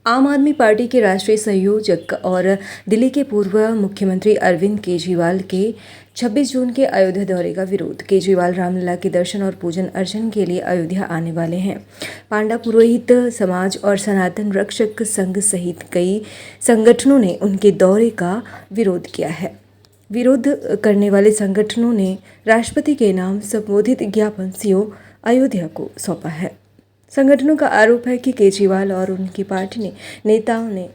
आम आदमी पार्टी के राष्ट्रीय संयोजक और दिल्ली के पूर्व मुख्यमंत्री अरविंद केजरीवाल के 26 जून के अयोध्या दौरे का विरोध। केजरीवाल रामलला के दर्शन और पूजन अर्चन के लिए अयोध्या आने वाले हैं। पांडा पुरोहित समाज और सनातन रक्षक संघ सहित कई संगठनों ने उनके दौरे का विरोध किया है। विरोध करने वाले संगठनों ने राष्ट्रपति के नाम संबोधित ज्ञापन सीओ अयोध्या को सौंपा है। संगठनों का आरोप है कि केजरीवाल और उनकी पार्टी नेताओं ने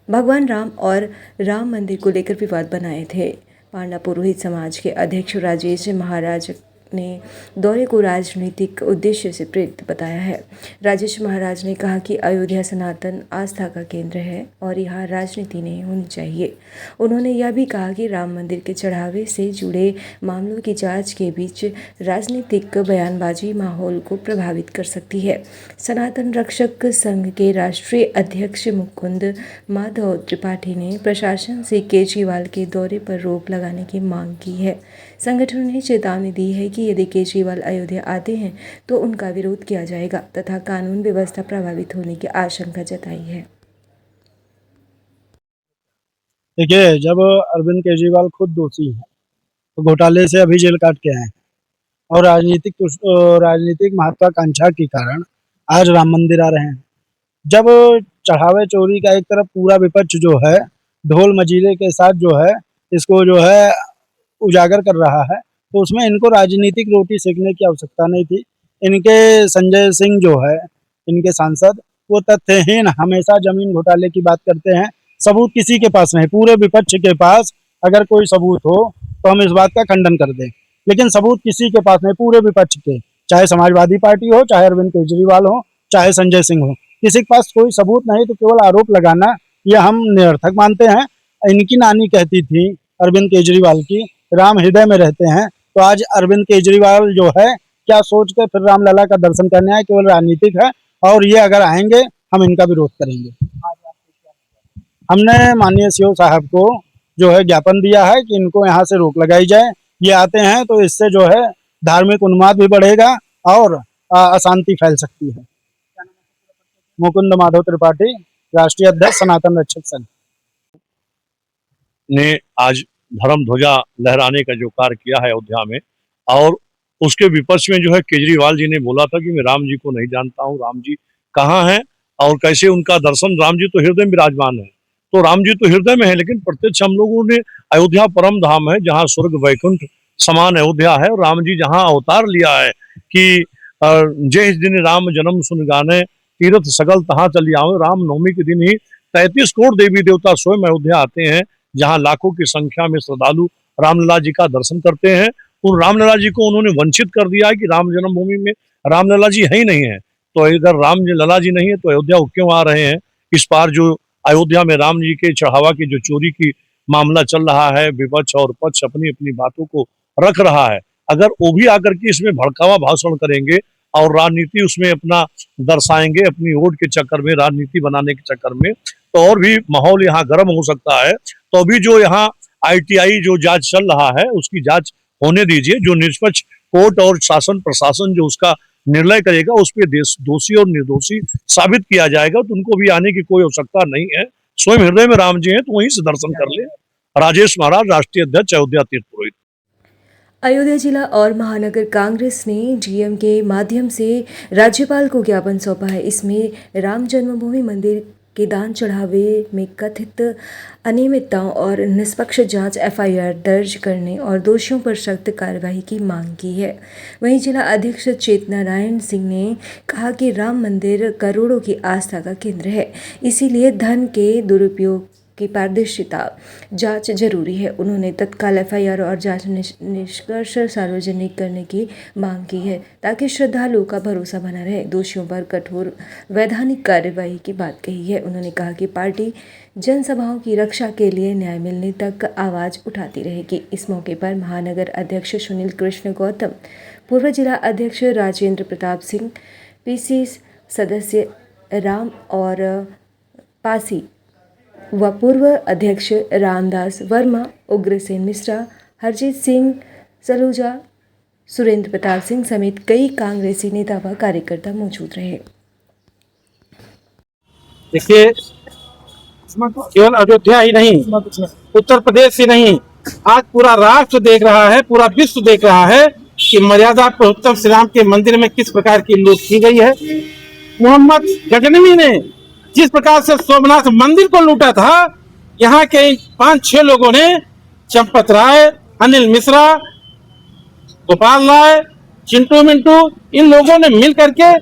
भगवान राम और राम मंदिर को लेकर विवाद बनाए थे। पांडा पुरोहित समाज के अध्यक्ष राजेश महाराज ने दौरे को राजनीतिक उद्देश्य से प्रेरित बताया है। राजेश महाराज ने कहा कि अयोध्या सनातन आस्था का केंद्र है और यहाँ राजनीति नहीं होनी चाहिए। उन्होंने यह भी कहा कि राम मंदिर के चढ़ावे से जुड़े मामलों की जांच के बीच राजनीतिक बयानबाजी माहौल को प्रभावित कर सकती है। सनातन रक्षक संघ के राष्ट्रीय अध्यक्ष मुकुंद माधव त्रिपाठी ने प्रशासन से केजरीवाल के दौरे पर रोक लगाने की मांग की है। संगठनों ने चेतावनी दी है कि यदि केजरीवाल अयोध्या आते हैं तो उनका विरोध किया जाएगा तथा कानून व्यवस्था प्रभावित होने की आशंका जताई है। देखिए, जब अरविंद केजरीवाल खुद दोषी हैं तो घोटाले से अभी जेल काट के आए हैं और राजनीतिक महत्वाकांक्षा के कारण आज राम मंदिर आ रहे हैं। जब चढ़ावे चोरी का एक तरफ पूरा विपक्ष जो है ढोल मजीरे के साथ जो है इसको जो है उजागर कर रहा है, तो उसमें इनको राजनीतिक रोटी सेकने की आवश्यकता नहीं थी। इनके संजय सिंह जो है, इनके सांसद, वो तथ्यहीन हमेशा जमीन घोटाले की बात करते हैं। सबूत किसी के पास नहीं, पूरे विपक्ष के पास अगर कोई सबूत हो तो हम इस बात का खंडन कर दें, लेकिन सबूत किसी के पास नहीं, पूरे विपक्ष के, चाहे समाजवादी पार्टी हो, चाहे अरविंद केजरीवाल हो, चाहे संजय सिंह हो, किसी के पास कोई सबूत नहीं, तो केवल आरोप लगाना यह हम निरर्थक मानते हैं। इनकी नानी कहती थी अरविंद केजरीवाल की, राम हृदय में रहते हैं, तो आज अरविंद केजरीवाल जो है क्या सोच के फिर रामलला का दर्शन करने आए, केवल राजनीतिक है और ये अगर आएंगे हम इनका विरोध करेंगे। हमने माननीय सीओ साहब को जो है ज्ञापन दिया है कि इनको यहाँ से रोक लगाई जाए। ये आते हैं तो इससे जो है धार्मिक उन्माद भी बढ़ेगा और अशांति फैल सकती है। मुकुंद माधव त्रिपाठी, राष्ट्रीय अध्यक्ष सनातन रक्षक संघ ने आज धर्म ध्वजा लहराने का जो कार्य किया है अयोध्या में, और उसके विपक्ष में जो है केजरीवाल जी ने बोला था कि मैं राम जी को नहीं जानता हूँ, राम जी कहाँ हैं और कैसे उनका दर्शन, राम जी तो हृदय में विराजमान है। तो राम जी तो हृदय में है, लेकिन प्रत्यक्ष हम लोगों ने अयोध्या परम धाम है जहाँ स्वर्ग वैकुंठ समान अयोध्या है, और राम जी जहाँ अवतार लिया है कि जिस दिन राम जन्म सुन गाने तीर्थ सगल तहाँ चली आओ, राम नवमी के दिन ही 33 करोड़ देवी देवता स्वयं अयोध्या आते हैं, जहां लाखों की संख्या में श्रद्धालु रामलला जी का दर्शन करते हैं। और रामलला जी को उन्होंने वंचित कर दिया है कि राम जन्मभूमि में रामलला जी है ही नहीं है, तो अगर राम लला जी नहीं है तो अयोध्या क्यों आ रहे हैं। इस बार जो अयोध्या में राम जी के चढ़ावा की जो चोरी की मामला चल रहा है, विपक्ष और पक्ष अपनी अपनी बातों को रख रहा है, अगर वो भी आकर के इसमें भड़कावा भाषण करेंगे और राजनीति उसमें अपना दर्शाएंगे अपनी वोट के चक्कर में, राजनीति बनाने के चक्कर में, तो और भी माहौल यहाँ गर्म हो सकता है। तो अभी जो यहाँ ITI जो जांच चल रहा है उसकी जांच होने दीजिए, जो निष्पक्ष कोर्ट और शासन प्रशासन जो उसका निर्णय करेगा उस पर दोषी और निर्दोषी साबित किया जाएगा, तो उनको भी आने की कोई आवश्यकता नहीं है। स्वयं हृदय में राम जी हैं तो वहीं से दर्शन कर ले। राजेश महाराज, राष्ट्रीय अध्यक्ष अयोध्या तीर्थ पुरोहित। अयोध्या जिला और महानगर कांग्रेस ने GM के माध्यम से राज्यपाल को ज्ञापन सौंपा है। इसमें राम जन्मभूमि मंदिर के दान चढ़ावे में कथित अनियमितताओं और निष्पक्ष जांच FIR दर्ज करने और दोषियों पर सख्त कार्रवाई की मांग की है। वहीं जिला अध्यक्ष चेतनारायण सिंह ने कहा कि राम मंदिर करोड़ों की आस्था का केंद्र है, इसीलिए धन के दुरुपयोग की पारदर्शिता जांच जरूरी है। उन्होंने तत्काल FIR और जांच निष्कर्ष सार्वजनिक करने की मांग की है ताकि श्रद्धालुओं का भरोसा बना रहे। दोषियों पर कठोर वैधानिक कार्यवाही की बात कही है। उन्होंने कहा कि पार्टी जनसभाओं की रक्षा के लिए न्याय मिलने तक आवाज़ उठाती रहेगी। इस मौके पर महानगर अध्यक्ष सुनील कृष्ण गौतम, पूर्व जिला अध्यक्ष राजेंद्र प्रताप सिंह, PC सदस्य राम और पासी व पूर्व अध्यक्ष रामदास वर्मा, उग्रसेन मिश्रा, हरजीत सिंह सलूजा, सुरेंद्र प्रताप सिंह समेत कई कांग्रेसी नेता व कार्यकर्ता मौजूद रहे। देखिए, केवल अयोध्या ही नहीं, उत्तर प्रदेश ही नहीं, आज पूरा राष्ट्र देख रहा है, पूरा विश्व देख रहा है कि मर्यादा पुरुषोत्तम श्री राम के मंदिर में किस प्रकार की लूट की गई है। मोहम्मद गजनवी ने जिस प्रकार से सोमनाथ मंदिर को लूटा था, यहाँ के 5-6 लोगों ने, चंपत राय, अनिल मिश्रा, गोपाल राय, चिंटू मिंटू, इन लोगों ने मिल करके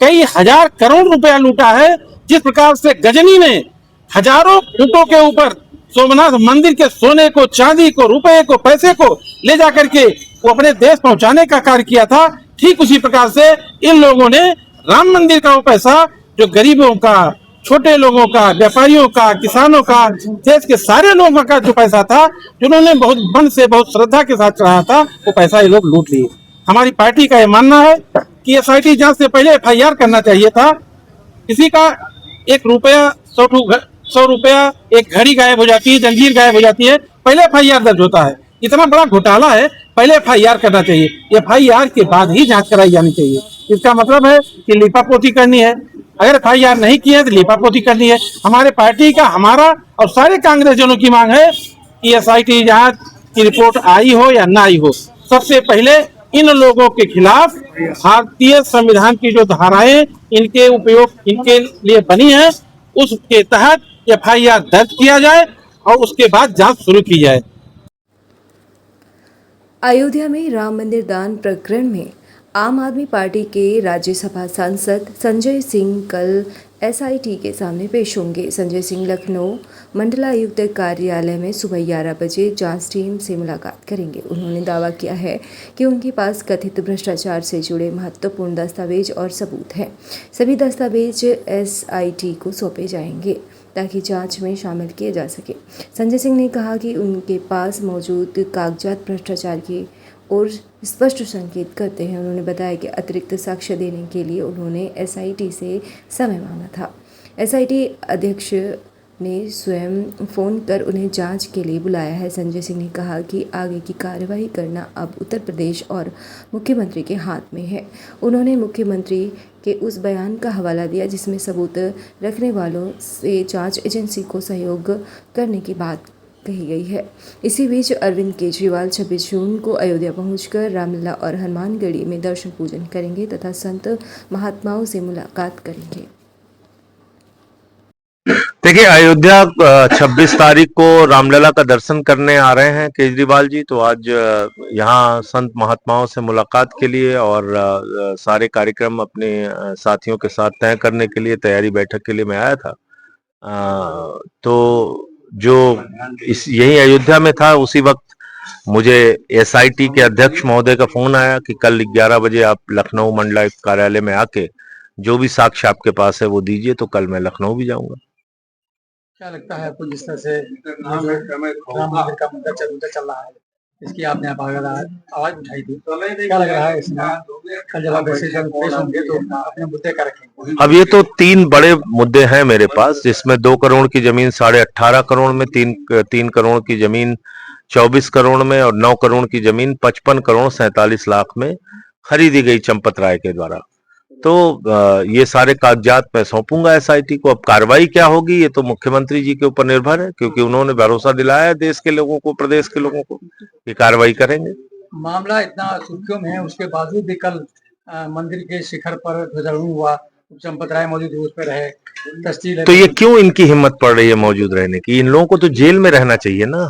कई हजार करोड़ रुपया लूटा है। जिस प्रकार से गजनी ने हजारों फुटों के ऊपर सोमनाथ मंदिर के सोने को, चांदी को, रुपए को, पैसे को ले जा करके वो अपने देश पहुंचाने का कार्य किया था, ठीक उसी प्रकार से इन लोगों ने राम मंदिर का वो पैसा जो गरीबों का, छोटे लोगों का, व्यापारियों का, किसानों का, देश के सारे लोगों का जो पैसा था, जिन्होंने बहुत मन से, बहुत श्रद्धा के साथ चढ़ाया था, वो पैसा ये लोग लूट लिए। हमारी पार्टी का ये मानना है कि एसआईटी जांच से पहले एफआईआर करना चाहिए था। किसी का 1 रुपया, 100 रुपया, एक घड़ी गायब हो जाती है, जंजीर गायब हो जाती है, पहले एफआईआर दर्ज होता है। इतना बड़ा घोटाला है, पहले एफआईआर करना चाहिए, एफआईआर के बाद ही जांच कराई जानी चाहिए। इसका मतलब है कि लीपापोती करनी है। अगर एफआईआर नहीं की है तो लीपापोती करनी है। हमारे पार्टी का, हमारा और सारे कांग्रेसजनों की मांग है कि एसआईटी जांच की रिपोर्ट आई हो या ना आई हो, सबसे पहले इन लोगों के खिलाफ भारतीय संविधान की जो धाराएं इनके उपयोग, इनके लिए बनी है, उसके तहत एफआईआर दर्ज किया जाए और उसके बाद जांच शुरू की जाए। अयोध्या में राम मंदिर दान प्रकरण में आम आदमी पार्टी के राज्यसभा सांसद संजय सिंह कल एसआईटी के सामने पेश होंगे। संजय सिंह लखनऊ मंडलायुक्त कार्यालय में सुबह 11 बजे जांच टीम से मुलाकात करेंगे। उन्होंने दावा किया है कि उनके पास कथित भ्रष्टाचार से जुड़े महत्वपूर्ण दस्तावेज और सबूत हैं। सभी दस्तावेज एसआईटी को सौंपे जाएंगे ताकि जांच में शामिल किए जा सके। संजय सिंह ने कहा कि उनके पास मौजूद कागजात भ्रष्टाचार की ओर स्पष्ट संकेत करते हैं। उन्होंने बताया कि अतिरिक्त साक्ष्य देने के लिए उन्होंने एसआईटी से समय मांगा था। एसआईटी अध्यक्ष ने स्वयं फ़ोन कर उन्हें जांच के लिए बुलाया है। संजय सिंह ने कहा कि आगे की कार्रवाई करना अब उत्तर प्रदेश और मुख्यमंत्री के हाथ में है। उन्होंने मुख्यमंत्री के उस बयान का हवाला दिया जिसमें सबूत रखने वालों से जांच एजेंसी को सहयोग करने की बात कही गई है। इसी बीच अरविंद केजरीवाल 26 जून को अयोध्या पहुंचकर रामलला और हनुमानगढ़ी में दर्शन पूजन करेंगे तथा संत महात्माओं से मुलाकात करेंगे। देखिए, अयोध्या 26 तारीख को रामलला का दर्शन करने आ रहे हैं केजरीवाल जी। तो आज यहाँ संत महात्माओं से मुलाकात के लिए और सारे कार्यक्रम अपने साथियों के साथ तय करने के लिए तैयारी बैठक के लिए मैं आया था। तो जो यही अयोध्या में था, उसी वक्त मुझे एसआईटी के अध्यक्ष महोदय का फोन आया कि कल 11 बजे आप लखनऊ मंडलायुक्त कार्यालय में आके जो भी साक्ष्य आपके पास है वो दीजिए। तो कल मैं लखनऊ भी जाऊंगा। क्या लगता है आपको, जिस तरह से राम मंदिर का मुद्दा चल रहा है, इसकी आपने आवाज उठाई थी, क्या लग रहा है इसमें कल जब आप पेश होंगे तो अपने मुद्दे क्या रखेंगे? अब ये तो 3 बड़े मुद्दे हैं मेरे पास, जिसमें 2 करोड़ की जमीन 18.5 करोड़ में, 3 करोड़ की जमीन 24 करोड़ में और 9 करोड़ की जमीन 55 करोड़ 47 लाख में खरीदी गई चंपत राय के द्वारा। तो ये सारे कागजात मैं सौंपूंगा एसआईटी को। अब कार्रवाई क्या होगी ये तो मुख्यमंत्री जी के ऊपर निर्भर है, क्योंकि उन्होंने भरोसा दिलाया है देश के लोगों को, प्रदेश के लोगों को, ये कार्रवाई करेंगे। मामला इतना सुर्खियों में है, उसके बावजूद भी कल मंदिर के शिखर पर ध्वजारोहण हुआ, चंपत राय मौजूद उस पर रहे, तस्वीर। तो ये क्यों इनकी हिम्मत पड़ रही है मौजूद रहने की? इन लोगों को तो जेल में रहना चाहिए ना।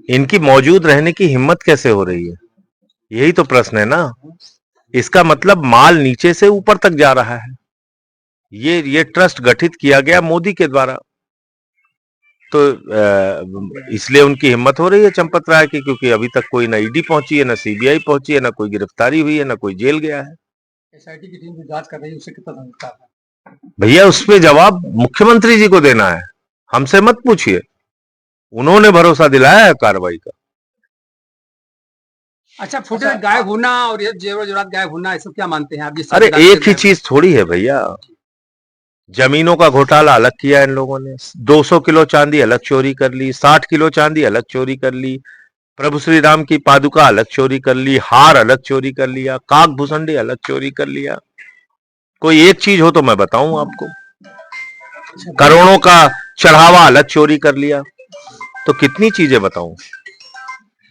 इनकी मौजूद रहने की हिम्मत कैसे हो रही है, यही तो प्रश्न है ना। इसका मतलब माल नीचे से ऊपर तक जा रहा है। ये ट्रस्ट गठित किया गया मोदी के द्वारा, तो इसलिए उनकी हिम्मत हो रही है चंपत राय की, क्योंकि अभी तक कोई ना ईडी पहुंची है, ना सीबीआई पहुंची है, ना कोई गिरफ्तारी हुई है, ना कोई जेल गया है। एसआईटी की टीम जो जांच कर रही है उससे कितना समझता है? भैया, उस पे जवाब मुख्यमंत्री जी को देना है, हमसे मत पूछिए। उन्होंने भरोसा दिलाया है कार्रवाई का। अच्छा, फुटेज गायब होना और ये जेवर जेवरात गायब होना, ये सब क्या मानते हैं आप? अरे एक ही चीज थोड़ी है भैया। जमीनों का घोटाला अलग किया इन लोगों ने, 200 किलो चांदी अलग चोरी कर ली, 60 किलो चांदी अलग चोरी कर ली, प्रभु श्री राम की पादुका अलग चोरी कर ली, हार अलग चोरी कर लिया, काक भूसंडी अलग चोरी कर लिया। कोई एक चीज हो तो मैं बताऊं आपको। करोड़ों का चढ़ावा अलग चोरी कर लिया, तो कितनी चीजें बताऊं।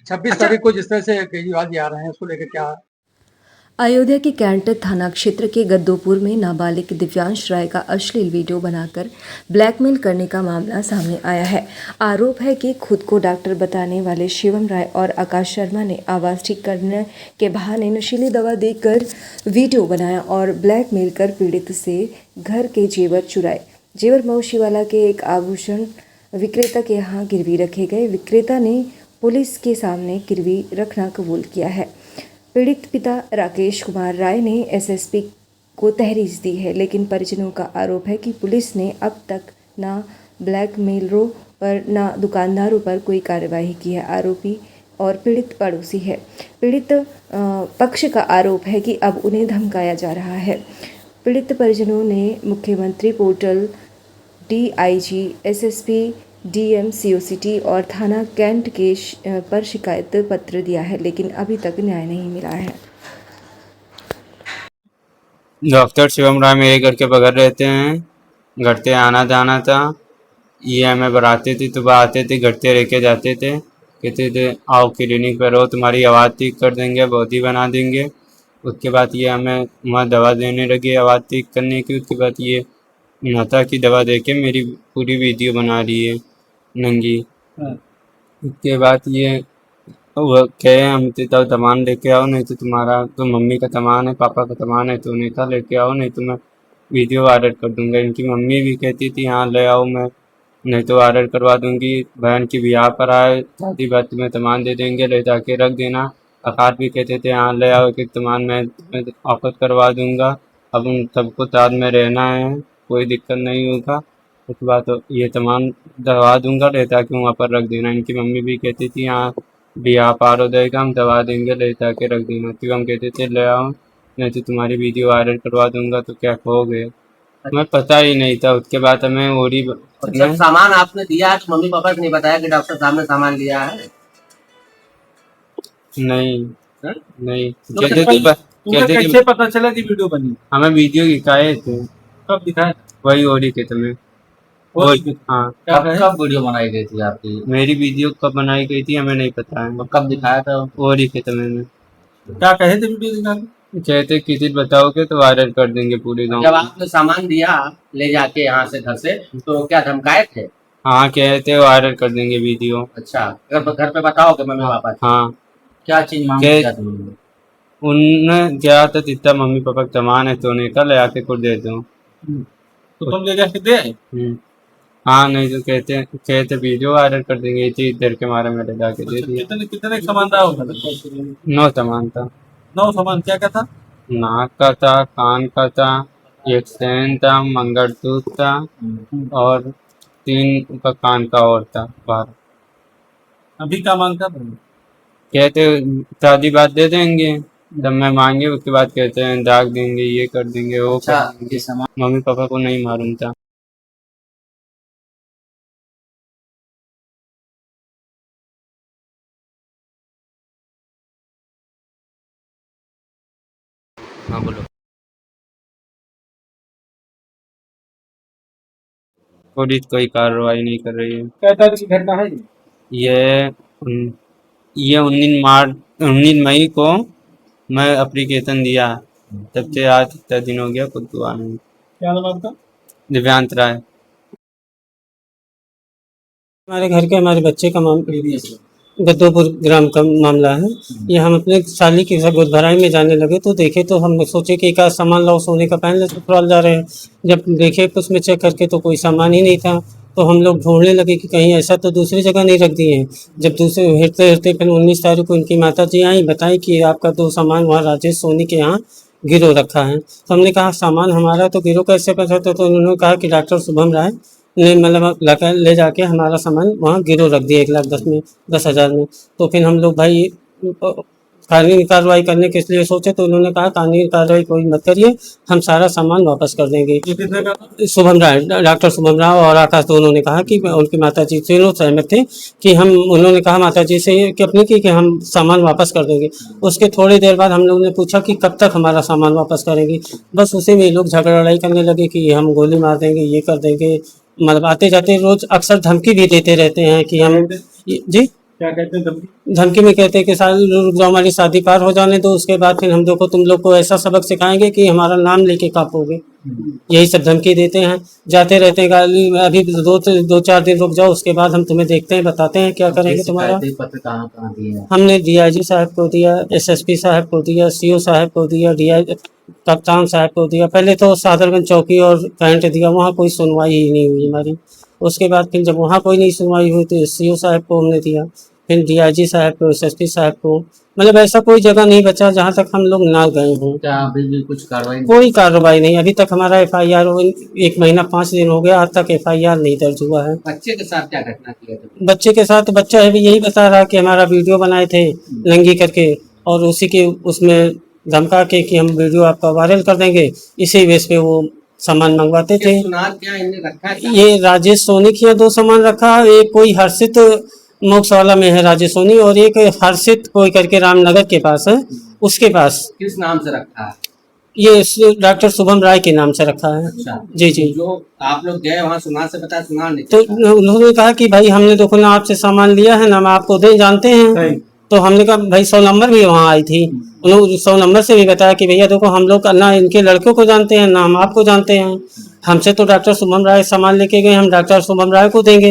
26 तारीख को जिस तरह से केजरीवाल जी आ रहे हैं उसको लेकर क्या अयोध्या के कैंट थाना क्षेत्र के गद्दोपुर में नाबालिग दिव्यांश राय का अश्लील वीडियो बनाकर ब्लैकमेल करने का मामला सामने आया है। आरोप है कि खुद को डॉक्टर बताने वाले शिवम राय और आकाश शर्मा ने आवाज़ ठीक करने के बहाने नशीली दवा देकर वीडियो बनाया और ब्लैकमेल कर पीड़ित से घर के जेवर चुराए। जेवर मऊशीवाला के एक आभूषण विक्रेता के यहाँ गिरवी रखे गए। विक्रेता ने पुलिस के सामने गिरवी रखना कबूल किया है। पीड़ित पिता राकेश कुमार राय ने एसएसपी को तहरीर दी है, लेकिन परिजनों का आरोप है कि पुलिस ने अब तक ना ब्लैकमेलरों पर ना दुकानदारों पर कोई कार्रवाई की है। आरोपी और पीड़ित पड़ोसी है। पीड़ित पक्ष का आरोप है कि अब उन्हें धमकाया जा रहा है। पीड़ित परिजनों ने मुख्यमंत्री portal, DIG, SSP, DM, COCT और थाना कैंट के पर शिकायत पत्र दिया है, लेकिन अभी तक न्याय नहीं मिला है। डॉक्टर शिवम राय मेरे घर के बगल रहते हैं। घर से आना जाना था। ये हमें बुलाते थे तो आते थे, घर से लेके जाते थे, कहते थे आओ क्लिनिक पर रहो, तुम्हारी आवाज़ ठीक कर देंगे, बॉडी बना देंगे। उसके बाद ये हमें वहाँ दवा देने लगे आवाज़ ठीक करने की। उसके बाद ये माता की दवा दे के मेरी पूरी वीडियो बना रही है नंगी। उसके बाद ये वो कहे हमसे तो सामान लेके आओ, नहीं तो तुम्हारा तो मम्मी का सामान है, पापा का सामान है तो उन्हें का लेके आओ, नहीं तो मैं वीडियो वायरल कर दूंगा। इनकी मम्मी भी कहती थी हाँ ले आओ, मैं नहीं तो वायरल करवा दूंगी। बहन की ब्याह पर आए, शादी बात में सामान दे देंगे, ले जाके रख देना। आकाश भी कहते थे हाँ ले आओ, एक सामान मैं वापस करवा दूंगा। अब उन सबको साथ में रहना है, कोई दिक्कत नहीं होगा। उसके बाद तो ये सामान दवा दूंगा, ले जाके वहाँ पर रख देना। इनकी मम्मी भी कहती थी हाँ ब्याह पार हो जाएगा, हम दवा देंगे, ले जाके रख देना। फिर हम कहते थे ले आओ, नहीं तो तुम्हारी वीडियो वायरल करवा दूंगा। तो क्या कहोगे? हमें पता ही नहीं था। उसके बाद हमें ओरी और जब सामान आपने दिया है तो मम्मी पापा को नहीं बताया कि डॉक्टर साहब ने सामान लिया है? नहीं हैं? नहीं तो कहते कैसे कहते कैसे पता चला कि वीडियो बनी? हमें वीडियो दिखाए थे, कब दिखाया? वही ओरी के तुम्हें वही हाँ। क्या कब कहे? कब वीडियो बनाई गई थी आपकी? मेरी वीडियो कब बनाई गई थी हमें नहीं पता है। और कब दिखाया था? ओरी के तुम्हें में क्या कहे थे वीडियो दिखा के? कहते किसी बताओगे तो वायरल कर देंगे पूरे गाँव जब में। आपने सामान दिया ले जाके यहाँ से घर से, तो क्या धमकाए थे? हाँ कहते वायरल कर देंगे वीडियो। अच्छा, अगर घर पे बताओगे मम्मी पापा से? हाँ क्या चीज मांग के- किया था उन्होंने? उनने क्या था जितना मम्मी पापा का सामान है सोने का ले आके खुद दे दो। तो तुम ले जाके दे आए? हाँ नहीं तो कहते वीडियो वायरल कर देंगे, इसी डर के मारे में ले जाके दे दिया। कितने कितने सामान रहा होगा? 9 सामान था। 9 सामान। क्या क्या था? नाक का था, कान का था, एक चैन था, मंगलसूत्र था और 3 का कान का और था बाहर। अभी क्या मांग कर रहे हो? कहते शादी बात दे देंगे, जब मैं मांगे उसके बाद कहते हैं दाग देंगे, ये कर देंगे, वो अच्छा, कर देंगे। ये सामान मम्मी पापा को नहीं मालूम था। हाँ बोलो। पुलिस कोई कार्रवाई नहीं कर रही है। क्या तारीख की घटना है? ये उन- ये 19 मई को मैं एप्लीकेशन दिया, तब से आज इतना दिन हो गया, खुद हुआ नहीं। क्या नाम आपका? दिव्यांत राय। हमारे घर के हमारे बच्चे का मामला गद्दोपुर ग्राम का मामला है। ये हम अपने साली की गोद भराई में जाने लगे तो देखे तो हम सोचे कि एक आध सामान लाओ, सोने का पहन ले ससुराल जा रहे हैं। जब देखे तो उसमें चेक करके तो कोई सामान ही नहीं था। तो हम लोग ढूंढने लगे कि कहीं ऐसा तो दूसरी जगह नहीं रख दिए हैं। जब दूसरे हिरते हिरते फिर 19 तारीख को इनकी माता जी आई, बताई कि आपका 2 सामान वहाँ राजेश सोनी के यहाँ गिरो रखा है। तो हमने कहा सामान हमारा तो गिरो कैसे पता? तो उन्होंने कहा कि डॉक्टर शुभम राय ने मतलब ले जाके हमारा सामान वहाँ गिरो रख दिया 1,10,000 में। तो फिर हम लोग भाई कानूनी कार्रवाई करने के लिए सोचे तो उन्होंने कहा कानूनी कार्रवाई कोई मत करिए, हम सारा सामान वापस कर देंगे। शुभम राय, डॉक्टर शुभम राय और आकाश दोनों ने कहा कि उनकी माता जी तीनों सहमत थे कि हम, उन्होंने कहा माता जी से कि अपनी कि हम सामान वापस कर देंगे। उसके थोड़ी देर बाद हम लोगों ने पूछा कि कब तक हमारा सामान वापस करेंगे, बस उसी में ये लोग झगड़ा लड़ाई करने लगे कि हम गोली मार देंगे, ये कर देंगे। मतलब आते जाते रोज अक्सर धमकी भी देते रहते हैं कि हम, जी क्या कहते हैं? धमकी में कहते हैं कि रुक जाओ, हमारी शादी पार हो जाने दो, उसके बाद फिर हम देखो तुम लोग को ऐसा सबक सिखाएंगे कि हमारा नाम लेके कांपोगे। यही सब धमकी देते हैं, जाते रहते हैं गाली, अभी 2-4 दिन रुक जाओ, उसके बाद हम तुम्हें देखते हैं, बताते हैं क्या करेंगे तुम्हारा। पत्र कहाँ कहाँ दिए? हमने डीआईजी साहब को दिया, एसएसपी साहब को दिया, सीओ साहब को दिया, कप्तान साहब को दिया। पहले तो सादरगंज चौकी और कैंट दिया, वहाँ कोई सुनवाई ही नहीं हुई हमारी। उसके बाद फिर जब वहाँ कोई नहीं सुनवाई हुई तो सीओ साहब को हमने दिया, फिर डीआईजी साहब को, एसएसपी साहब को। मतलब ऐसा कोई जगह नहीं बचा जहाँ तक हम लोग ना गए हों। क्या अभी भी कुछ कार्रवाई? कोई कार्रवाई नहीं, अभी तक हमारा एफआईआर 1 महीना 5 दिन हो गया, आज तक एफआईआर नहीं दर्ज हुआ है। बच्चे के साथ क्या घटना किया था? बच्चे के साथ, बच्चा है भी यही बता रहा कि हमारा वीडियो बनाए थे नंगी करके, और उसी के उसमें धमका के कि हम वीडियो आपका वायरल कर देंगे, इसी बेस पे वो सामान मंगवाते थे। सुनार क्या इन्हें रखा है? ये राजेश सोनी के यहाँ 2 सामान रखा, एक कोई हर्षित मोक्ष वाला में है राजेश सोनी, और एक हर्षित कोई करके रामनगर के पास है, उसके पास। किस नाम से रखा है? ये डॉक्टर शुभम राय के नाम से रखा है। अच्छा, जी जी। जो आप लोग गए वहाँ सुनार से बताया, सुनार नहीं तो उन्होंने कहा कि भाई हमने देखो ना आपसे सामान लिया है ना, हम आपको दे जानते हैं। तो हमने कहा भाई 100 नंबर भी वहाँ आई थी, उन्होंने 100 नंबर से भी बताया कि भैया देखो हम लोग ना इनके लड़कों को जानते हैं ना हम आपको जानते हैं, हमसे तो डॉक्टर शुभम राय सामान लेके गए, हम डॉक्टर शुभम राय को देंगे,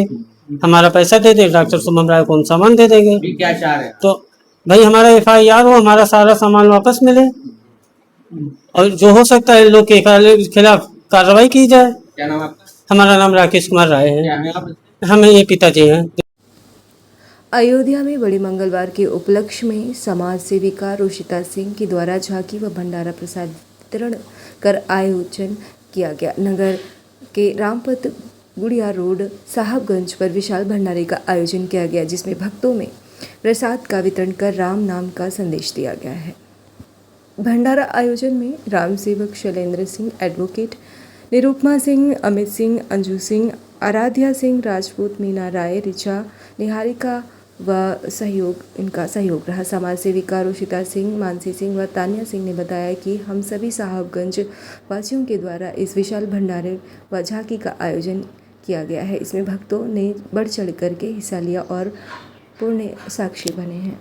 हमारा पैसा दे दे, डॉक्टर शुभम राय को हम सामान दे देंगे। अभी क्या चाह रहे हैं? तो भाई हमारा एफआईआर हो, हमारा सारा सामान वापस मिले, और जो हो सकता है लोग के खिलाफ कार्रवाई की जाए। क्या नाम आपका? हमारा नाम राकेश कुमार राय है, क्या है आप? हमें ये पिताजी हैं। अयोध्या में बड़े मंगलवार के उपलक्ष्य में समाज सेविका रोशिता सिंह के द्वारा झांकी व भंडारा प्रसाद वितरण कर आयोजन किया गया। नगर के रामपत गुड़िया रोड साहबगंज पर विशाल भंडारे का आयोजन किया गया, जिसमें भक्तों में प्रसाद का वितरण कर राम नाम का संदेश दिया गया है। भंडारा आयोजन में राम सेवक शैलेंद्र सिंह, एडवोकेट निरुपमा सिंह, अमित सिंह, अंजू सिंह, आराध्या सिंह राजपूत, मीना राय, रिचा, निहारिका व इनका सहयोग रहा। समाज सेविका रोशिता सिंह, मानसी सिंह व तानिया सिंह ने बताया कि हम सभी साहबगंज वासियों के द्वारा इस विशाल भंडारे व झांकी का आयोजन किया गया है। इसमें भक्तों ने बढ़ चढ़ कर के हिस्सा लिया और पुण्य साक्षी बने हैं।